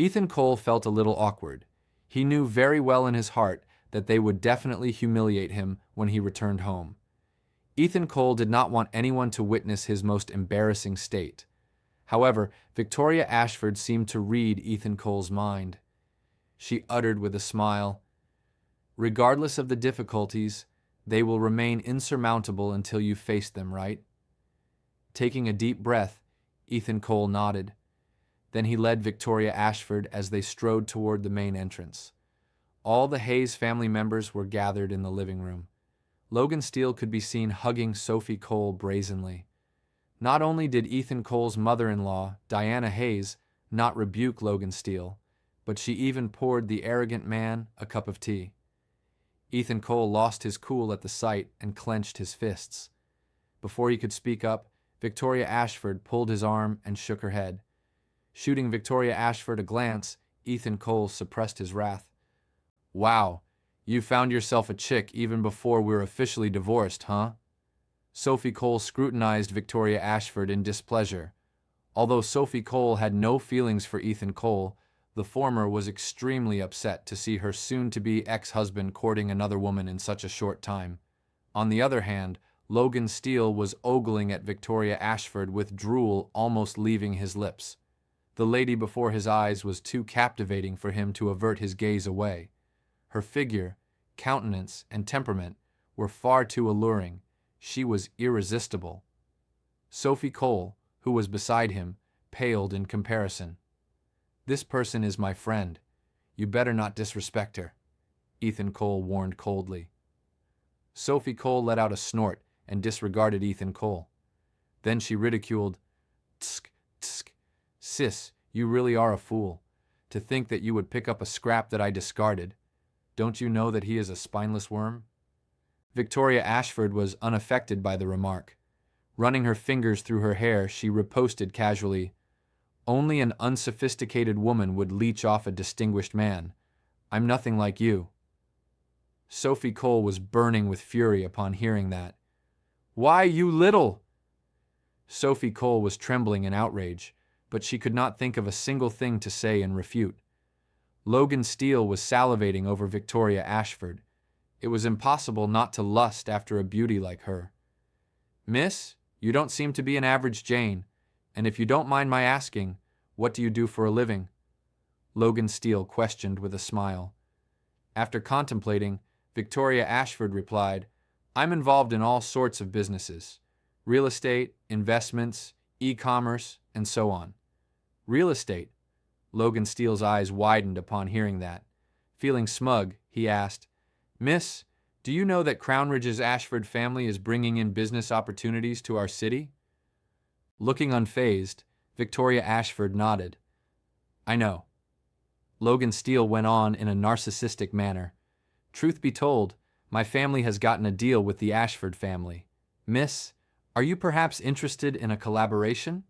Ethan Cole felt a little awkward. He knew very well in his heart that they would definitely humiliate him when he returned home. Ethan Cole did not want anyone to witness his most embarrassing state. However, Victoria Ashford seemed to read Ethan Cole's mind. She uttered with a smile, "Regardless of the difficulties, they will remain insurmountable until you face them, right?" Taking a deep breath, Ethan Cole nodded. Then he led Victoria Ashford as they strode toward the main entrance. All the Hayes family members were gathered in the living room. Logan Steele could be seen hugging Sophie Cole brazenly. Not only did Ethan Cole's mother-in-law, Diana Hayes, not rebuke Logan Steele, but she even poured the arrogant man a cup of tea. Ethan Cole lost his cool at the sight and clenched his fists. Before he could speak up, Victoria Ashford pulled his arm and shook her head. Shooting Victoria Ashford a glance, Ethan Cole suppressed his wrath. "Wow, you found yourself a chick even before we're officially divorced, huh?" Sophie Cole scrutinized Victoria Ashford in displeasure. Although Sophie Cole had no feelings for Ethan Cole, the former was extremely upset to see her soon-to-be ex-husband courting another woman in such a short time. On the other hand, Logan Steele was ogling at Victoria Ashford with drool almost leaving his lips. The lady before his eyes was too captivating for him to avert his gaze away. Her figure, countenance, and temperament were far too alluring. She was irresistible. Sophie Cole, who was beside him, paled in comparison. "This person is my friend. You better not disrespect her," Ethan Cole warned coldly. Sophie Cole let out a snort and disregarded Ethan Cole. Then she ridiculed, "Tsk, tsk. Sis, you really are a fool. To think that you would pick up a scrap that I discarded. Don't you know that he is a spineless worm?" Victoria Ashford was unaffected by the remark. Running her fingers through her hair, she riposted casually, "Only an unsophisticated woman would leech off a distinguished man. I'm nothing like you." Sophie Cole was burning with fury upon hearing that. "Why, you little—" Sophie Cole was trembling in outrage, but she could not think of a single thing to say in refute. Logan Steele was salivating over Victoria Ashford. It was impossible not to lust after a beauty like her. "Miss, you don't seem to be an average Jane, and if you don't mind my asking, what do you do for a living?" Logan Steele questioned with a smile. After contemplating, Victoria Ashford replied, "I'm involved in all sorts of businesses. Real estate, investments, e-commerce, and so on." "Real estate?" Logan Steele's eyes widened upon hearing that. Feeling smug, he asked, "Miss, do you know that Crownridge's Ashford family is bringing in business opportunities to our city?" Looking unfazed, Victoria Ashford nodded. "I know." Logan Steele went on in a narcissistic manner. "Truth be told, my family has gotten a deal with the Ashford family. Miss, are you perhaps interested in a collaboration?"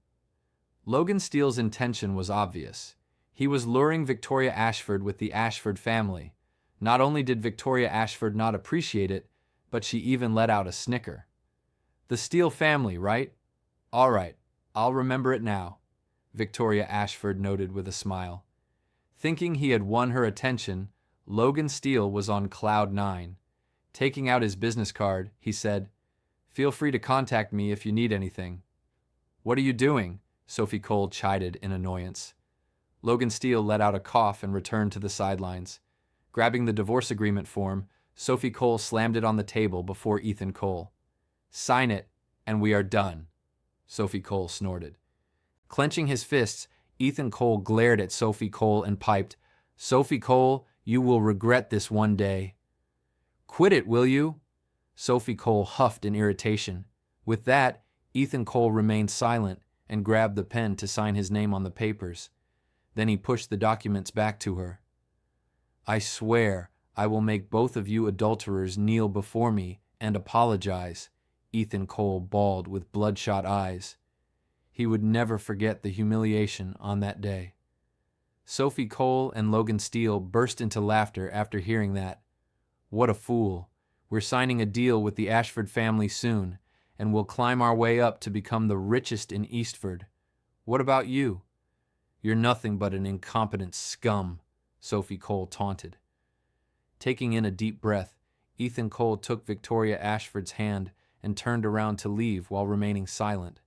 Logan Steele's intention was obvious. He was luring Victoria Ashford with the Ashford family. Not only did Victoria Ashford not appreciate it, but she even let out a snicker. "The Steele family, right? All right, I'll remember it now," Victoria Ashford noted with a smile. Thinking he had won her attention, Logan Steele was on cloud nine. Taking out his business card, he said, "Feel free to contact me if you need anything." "What are you doing?" Sophie Cole chided in annoyance. Logan Steele let out a cough and returned to the sidelines. Grabbing the divorce agreement form, Sophie Cole slammed it on the table before Ethan Cole. "Sign it, and we are done," Sophie Cole snorted. Clenching his fists, Ethan Cole glared at Sophie Cole and piped, "Sophie Cole, you will regret this one day." "Quit it, will you?" Sophie Cole huffed in irritation. With that, Ethan Cole remained silent and grabbed the pen to sign his name on the papers. Then he pushed the documents back to her. "I swear I will make both of you adulterers kneel before me and apologize," Ethan Cole bawled with bloodshot eyes. He would never forget the humiliation on that day. Sophie Cole and Logan Steele burst into laughter after hearing that. "What a fool. We're signing a deal with the Ashford family soon, and we'll climb our way up to become the richest in Eastford. What about you?" You're nothing but an incompetent scum, Sophie Cole taunted. Taking in a deep breath, Ethan Cole took Victoria Ashford's hand and turned around to leave while remaining silent.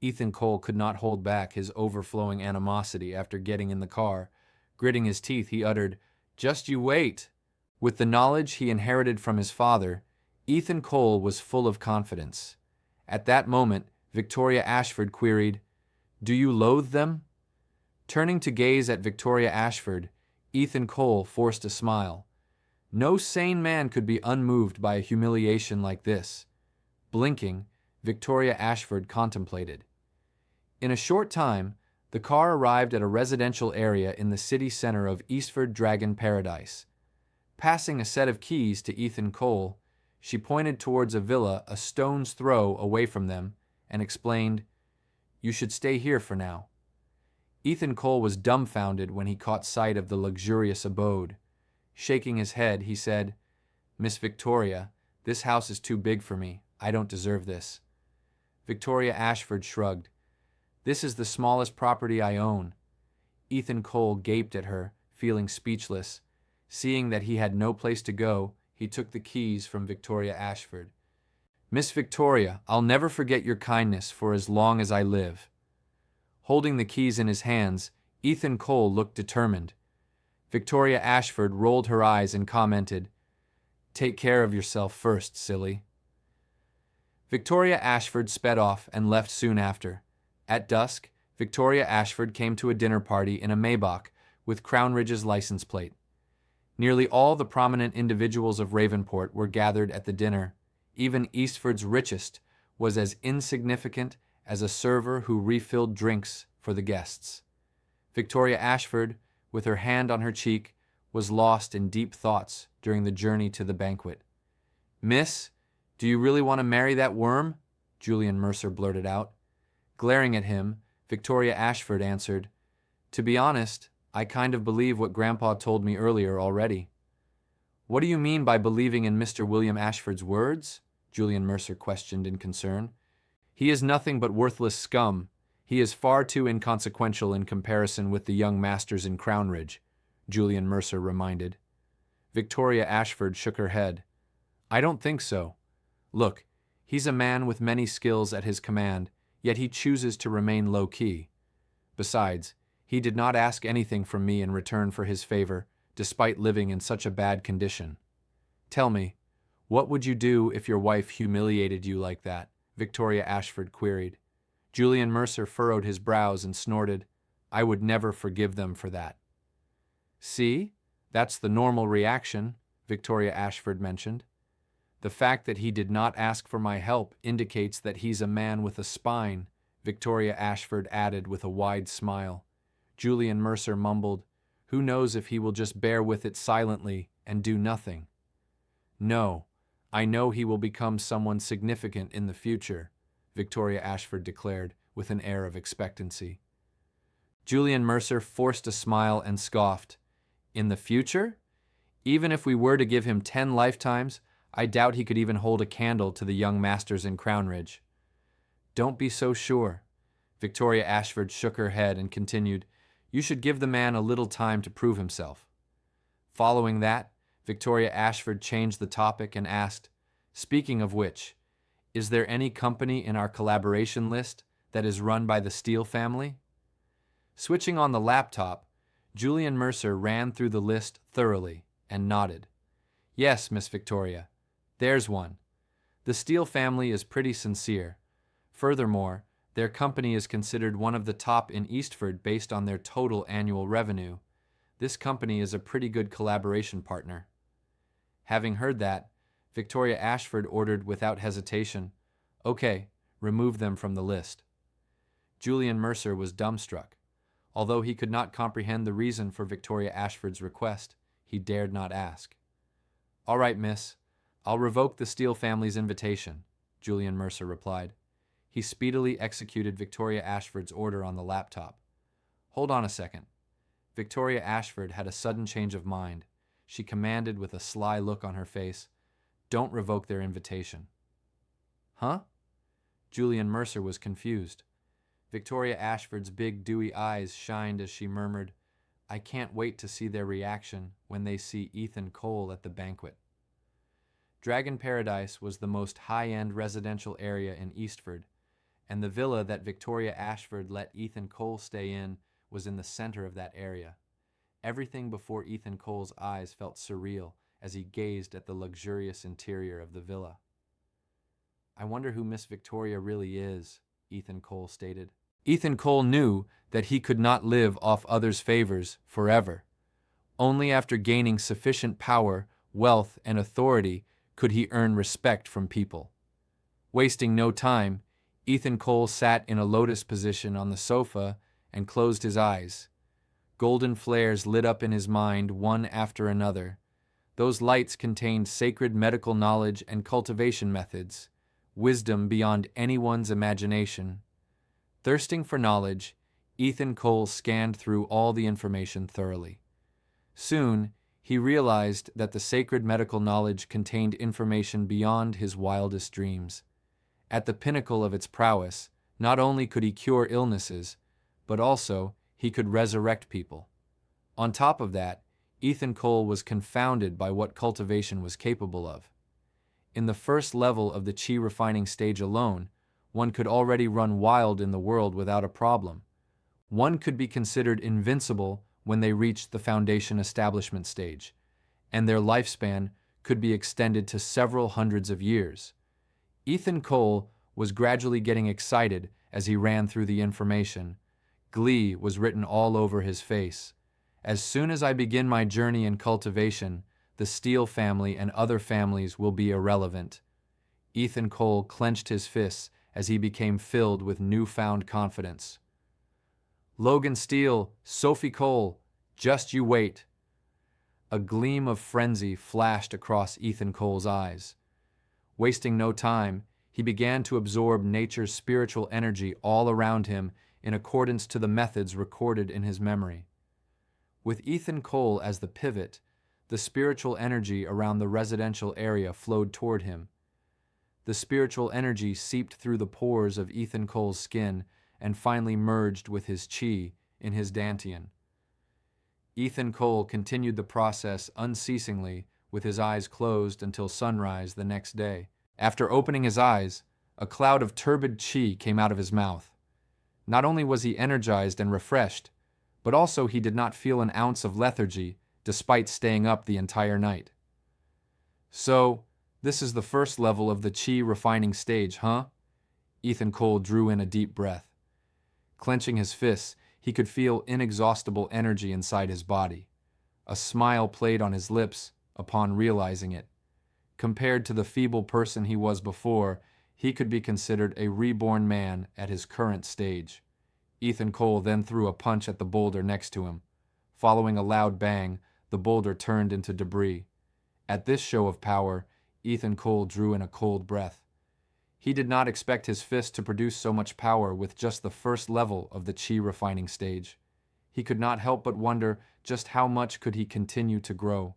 Ethan Cole could not hold back his overflowing animosity after getting in the car. Gritting his teeth, he uttered, "Just you wait." With the knowledge he inherited from his father, Ethan Cole was full of confidence. At that moment, Victoria Ashford queried, "Do you loathe them?" Turning to gaze at Victoria Ashford, Ethan Cole forced a smile. No sane man could be unmoved by a humiliation like this. Blinking, Victoria Ashford contemplated. In a short time, the car arrived at a residential area in the city center of Eastford Dragon Paradise. Passing a set of keys to Ethan Cole, she pointed towards a villa a stone's throw away from them and explained, "You should stay here for now." Ethan Cole was dumbfounded when he caught sight of the luxurious abode. Shaking his head, he said, "Miss Victoria, this house is too big for me. I don't deserve this." Victoria Ashford shrugged. "This is the smallest property I own." Ethan Cole gaped at her, feeling speechless. Seeing that he had no place to go, he took the keys from Victoria Ashford. "Miss Victoria, I'll never forget your kindness for as long as I live." Holding the keys in his hands, Ethan Cole looked determined. Victoria Ashford rolled her eyes and commented, "Take care of yourself first, silly." Victoria Ashford sped off and left soon after. At dusk, Victoria Ashford came to a dinner party in a Maybach with Crown Ridge's license plate. Nearly all the prominent individuals of Ravenport were gathered at the dinner. Even Eastford's richest was as insignificant as a server who refilled drinks for the guests. Victoria Ashford, with her hand on her cheek, was lost in deep thoughts during the journey to the banquet. "Miss, do you really want to marry that worm?" Julian Mercer blurted out. Glaring at him, Victoria Ashford answered, "To be honest, I kind of believe what Grandpa told me earlier already." "What do you mean by believing in Mr. William Ashford's words?" Julian Mercer questioned in concern. "He is nothing but worthless scum. He is far too inconsequential in comparison with the young masters in Crown Ridge," Julian Mercer reminded. Victoria Ashford shook her head. "I don't think so. Look, he's a man with many skills at his command, yet he chooses to remain low-key. Besides, he did not ask anything from me in return for his favor, despite living in such a bad condition. Tell me, what would you do if your wife humiliated you like that?" Victoria Ashford queried. Julian Mercer furrowed his brows and snorted, "I would never forgive them for that." "See? That's the normal reaction," Victoria Ashford mentioned. "The fact that he did not ask for my help indicates that he's a man with a spine," Victoria Ashford added with a wide smile. Julian Mercer mumbled, "Who knows if he will just bear with it silently and do nothing?" "No, I know he will become someone significant in the future," Victoria Ashford declared with an air of expectancy. Julian Mercer forced a smile and scoffed. "In the future? Even if we were to give him 10 lifetimes, I doubt he could even hold a candle to the young masters in Crown Ridge." "Don't be so sure." Victoria Ashford shook her head and continued, "You should give the man a little time to prove himself." Following that, Victoria Ashford changed the topic and asked, "Speaking of which, is there any company in our collaboration list that is run by the Steele family?" Switching on the laptop, Julian Mercer ran through the list thoroughly and nodded. "Yes, Miss Victoria, there's one. The Steele family is pretty sincere. Furthermore, their company is considered one of the top in Eastford based on their total annual revenue. This company is a pretty good collaboration partner." Having heard that, Victoria Ashford ordered without hesitation, "Okay, remove them from the list." Julian Mercer was dumbstruck. Although he could not comprehend the reason for Victoria Ashford's request, he dared not ask. "All right, miss. I'll revoke the Steele family's invitation," Julian Mercer replied. He speedily executed Victoria Ashford's order on the laptop. "Hold on a second." Victoria Ashford had a sudden change of mind. She commanded with a sly look on her face, "Don't revoke their invitation." "Huh?" Julian Mercer was confused. Victoria Ashford's big, dewy eyes shined as she murmured, "I can't wait to see their reaction when they see Ethan Cole at the banquet." Dragon Paradise was the most high-end residential area in Eastford, and the villa that Victoria Ashford let Ethan Cole stay in was in the center of that area. Everything before Ethan Cole's eyes felt surreal as he gazed at the luxurious interior of the villa. "I wonder who Miss Victoria really is," Ethan Cole stated. Ethan Cole knew that he could not live off others' favors forever. Only after gaining sufficient power, wealth, and authority could he earn respect from people. Wasting no time, Ethan Cole sat in a lotus position on the sofa and closed his eyes. Golden flares lit up in his mind one after another. Those lights contained sacred medical knowledge and cultivation methods, wisdom beyond anyone's imagination. Thirsting for knowledge, Ethan Cole scanned through all the information thoroughly. Soon, he realized that the sacred medical knowledge contained information beyond his wildest dreams. At the pinnacle of its prowess, not only could he cure illnesses, but also he could resurrect people. On top of that, Ethan Cole was confounded by what cultivation was capable of. In the first level of the chi refining stage alone, one could already run wild in the world without a problem. One could be considered invincible when they reached the foundation establishment stage, and their lifespan could be extended to several hundreds of years. Ethan Cole was gradually getting excited as he ran through the information. Glee was written all over his face. "As soon as I begin my journey in cultivation, the Steele family and other families will be irrelevant." Ethan Cole clenched his fists as he became filled with newfound confidence. "Logan Steele, Sophie Cole, just you wait." A gleam of frenzy flashed across Ethan Cole's eyes. Wasting no time, he began to absorb nature's spiritual energy all around him in accordance to the methods recorded in his memory. With Ethan Cole as the pivot, the spiritual energy around the residential area flowed toward him. The spiritual energy seeped through the pores of Ethan Cole's skin and finally merged with his chi in his dantian. Ethan Cole continued the process unceasingly with his eyes closed until sunrise the next day. After opening his eyes, a cloud of turbid chi came out of his mouth. Not only was he energized and refreshed, but also he did not feel an ounce of lethargy despite staying up the entire night. "So, this is the first level of the chi refining stage, huh?" Ethan Cole drew in a deep breath. Clenching his fists, he could feel inexhaustible energy inside his body. A smile played on his lips upon realizing it. Compared to the feeble person he was before, he could be considered a reborn man at his current stage. Ethan Cole then threw a punch at the boulder next to him. Following a loud bang, the boulder turned into debris. At this show of power, Ethan Cole drew in a cold breath. He did not expect his fist to produce so much power with just the first level of the chi refining stage. He could not help but wonder just how much could he continue to grow.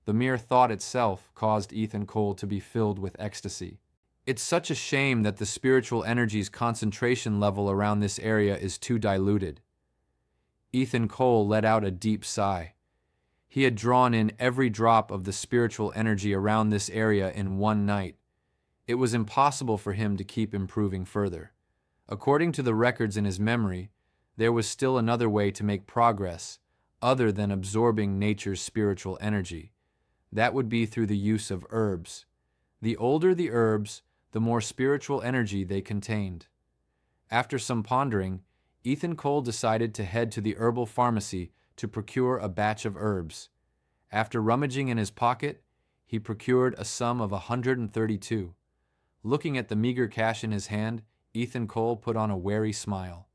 The mere thought itself caused Ethan Cole to be filled with ecstasy. It's such a shame that the spiritual energy's concentration level around this area is too diluted. Ethan Cole let out a deep sigh. He had drawn in every drop of the spiritual energy around this area in one night. It was impossible for him to keep improving further. According to the records in his memory, there was still another way to make progress, other than absorbing nature's spiritual energy. That would be through the use of herbs. The older the herbs, the more spiritual energy they contained. After some pondering, Ethan Cole decided to head to the herbal pharmacy to procure a batch of herbs. After rummaging in his pocket, he procured a sum of 132. Looking at the meager cash in his hand, Ethan Cole put on a wary smile.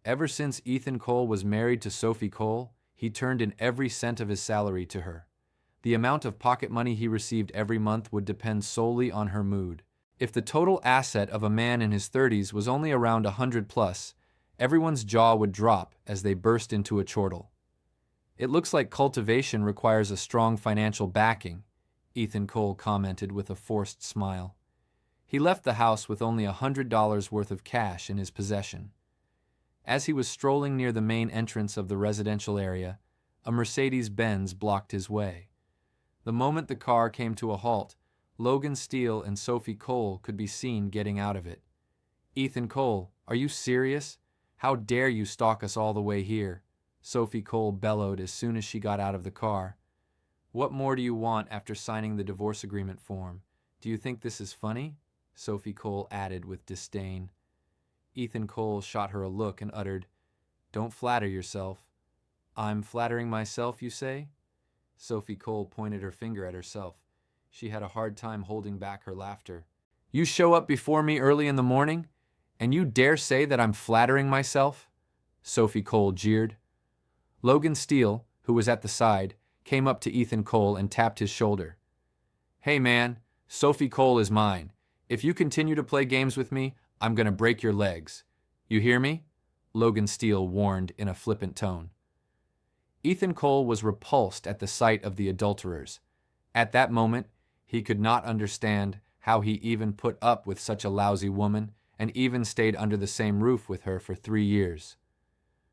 Ever since Ethan Cole was married to Sophie Cole, he turned in every cent of his salary to her. The amount of pocket money he received every month would depend solely on her mood. If the total asset of a man in his 30s was only around 100 plus, everyone's jaw would drop as they burst into a chortle. "It looks like cultivation requires a strong financial backing," Ethan Cole commented with a forced smile. He left the house with only $100 worth of cash in his possession. As he was strolling near the main entrance of the residential area, a Mercedes-Benz blocked his way. The moment the car came to a halt, Logan Steele and Sophie Cole could be seen getting out of it. "Ethan Cole, are you serious? How dare you stalk us all the way here?" Sophie Cole bellowed as soon as she got out of the car. "What more do you want after signing the divorce agreement form? Do you think this is funny?" Sophie Cole added with disdain. Ethan Cole shot her a look and uttered, "Don't flatter yourself." "I'm flattering myself, you say?" Sophie Cole pointed her finger at herself. She had a hard time holding back her laughter. "You show up before me early in the morning, and you dare say that I'm flattering myself?" Sophie Cole jeered. Logan Steele, who was at the side, came up to Ethan Cole and tapped his shoulder. "Hey man, Sophie Cole is mine. If you continue to play games with me, I'm gonna break your legs. You hear me?" Logan Steele warned in a flippant tone. Ethan Cole was repulsed at the sight of the adulterers. At that moment, he could not understand how he even put up with such a lousy woman and even stayed under the same roof with her for 3 years.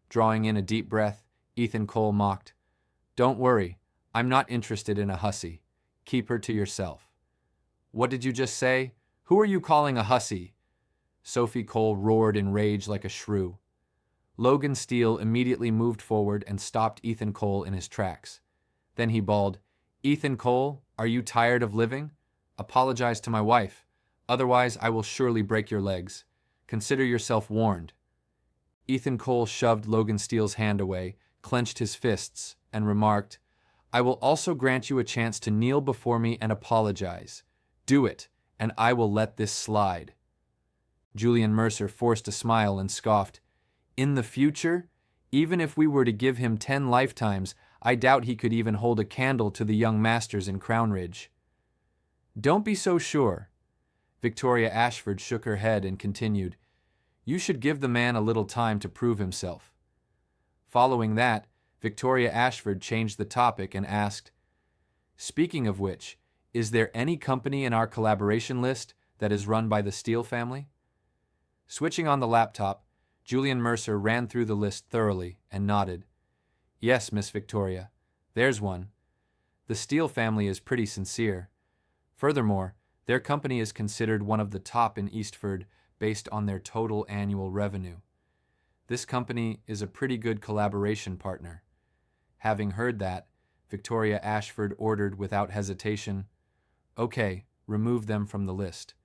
Drawing in a deep breath, Ethan Cole mocked, "Don't worry, I'm not interested in a hussy. Keep her to yourself." "What did you just say? Who are you calling a hussy?" Sophie Cole roared in rage like a shrew. Logan Steele immediately moved forward and stopped Ethan Cole in his tracks. Then he bawled, "Ethan Cole, are you tired of living? Apologize to my wife. Otherwise, I will surely break your legs. Consider yourself warned." Ethan Cole shoved Logan Steele's hand away, clenched his fists, and remarked, "I will also grant you a chance to kneel before me and apologize. Do it, and I will let this slide." Julian Mercer forced a smile and scoffed, "In the future, even if we were to give him 10 lifetimes, I doubt he could even hold a candle to the young masters in Crown Ridge." "Don't be so sure." Victoria Ashford shook her head and continued, "You should give the man a little time to prove himself." Following that, Victoria Ashford changed the topic and asked, "Speaking of which, is there any company in our collaboration list that is run by the Steele family?" Switching on the laptop, Julian Mercer ran through the list thoroughly and nodded. "Yes, Miss Victoria, there's one. The Steele family is pretty sincere. Furthermore, their company is considered one of the top in Eastford based on their total annual revenue. This company is a pretty good collaboration partner." Having heard that, Victoria Ashford ordered without hesitation, "Okay, remove them from the list."